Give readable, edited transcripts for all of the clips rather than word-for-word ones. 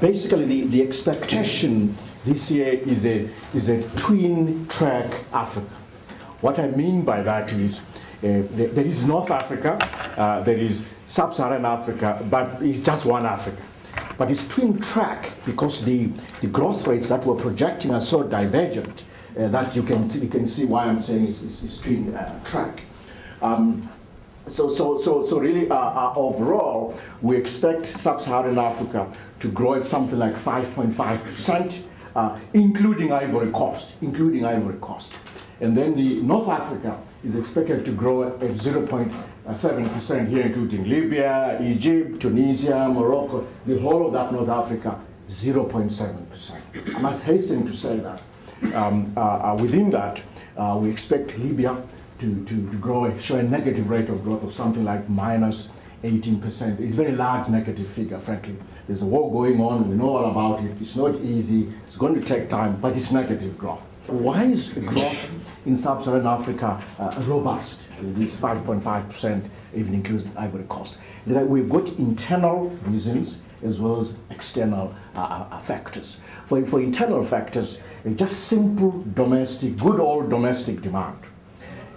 basically the expectation this year is a twin track Africa. What I mean by that is there is North Africa, there is Sub-Saharan Africa, but it's just one Africa. But it's twin track because the growth rates that we're projecting are so divergent that you can see why I'm saying it's twin track. So really, overall, we expect Sub-Saharan Africa to grow at something like 5.5%, including Ivory Coast, And then the North Africa is expected to grow at 0.7% here, including Libya, Egypt, Tunisia, Morocco, the whole of that North Africa, 0.7%. I must hasten to say that within that, we expect Libya to show a negative rate of growth of something like minus 18%. It's a very large negative figure, frankly. There's a war going on, we know all about it. It's not easy, it's going to take time, but it's negative growth. Why is growth in Sub-Saharan Africa robust? This 5.5% even includes Ivory Coast. We've got internal reasons as well as external factors. For internal factors, just simple domestic, good old domestic demand.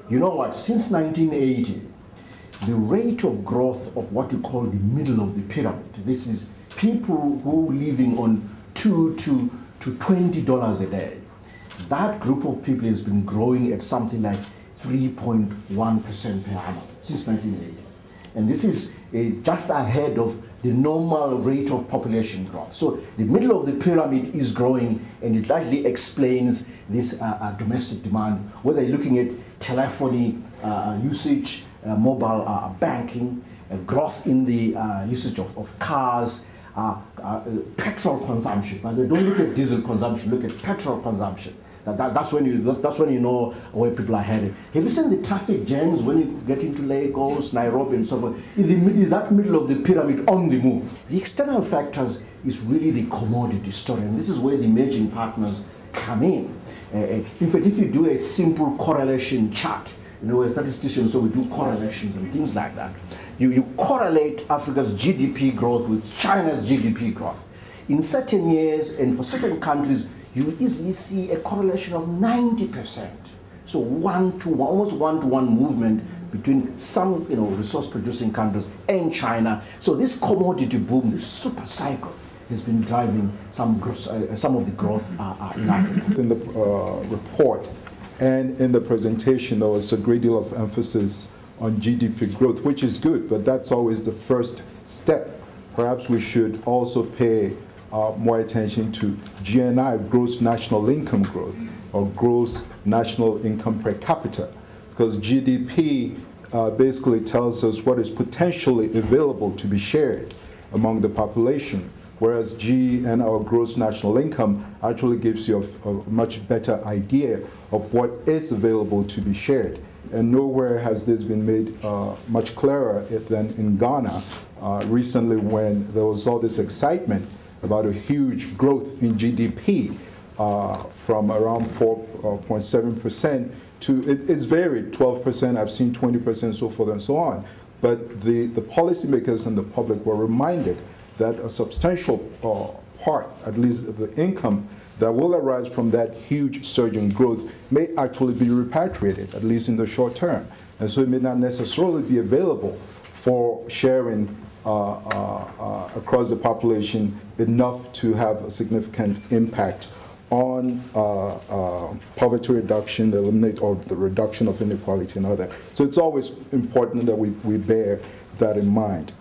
You know what, since 1980, the rate of growth of what you call the middle of the pyramid, this is people who are living on $2 to $20 a day, that group of people has been growing at something like 3.1% per annum since 1980. And this is just ahead of the normal rate of population growth. So the middle of the pyramid is growing, and it largely explains this domestic demand, whether you're looking at telephony usage, mobile banking, growth in the usage of cars, petrol consumption. But they don't look at diesel consumption, look at petrol consumption. That's when you know where people are headed. Have you seen the traffic jams when you get into Lagos, Nairobi, and so forth? Is that middle of the pyramid on the move? The external factors is really the commodity story, and this is where the emerging partners come in. In fact, if you do a simple correlation chart, you know, as statisticians, so we do correlations and things like that. You correlate Africa's GDP growth with China's GDP growth. In certain years and for certain countries, you easily see a correlation of 90%. So almost one-to-one movement between some resource-producing countries and China. So this commodity boom, this super cycle, has been driving some of the growth in Africa. In the report and in the presentation, there was a great deal of emphasis on GDP growth, which is good, but that's always the first step. Perhaps we should also pay more attention to GNI, gross national income growth, or gross national income per capita, because GDP basically tells us what is potentially available to be shared among the population, whereas GNI, or gross national income, actually gives you a much better idea of what is available to be shared. And nowhere has this been made much clearer than in Ghana recently, when there was all this excitement about a huge growth in GDP from around 4.7% to, it's varied, 12%, I've seen 20%, so forth and so on. But the policymakers and the public were reminded that a substantial part, at least of the income that will arise from that huge surge in growth, may actually be repatriated, at least in the short term. And so it may not necessarily be available for sharing across the population enough to have a significant impact on poverty reduction, the reduction of inequality and all that. So it's always important that we bear that in mind.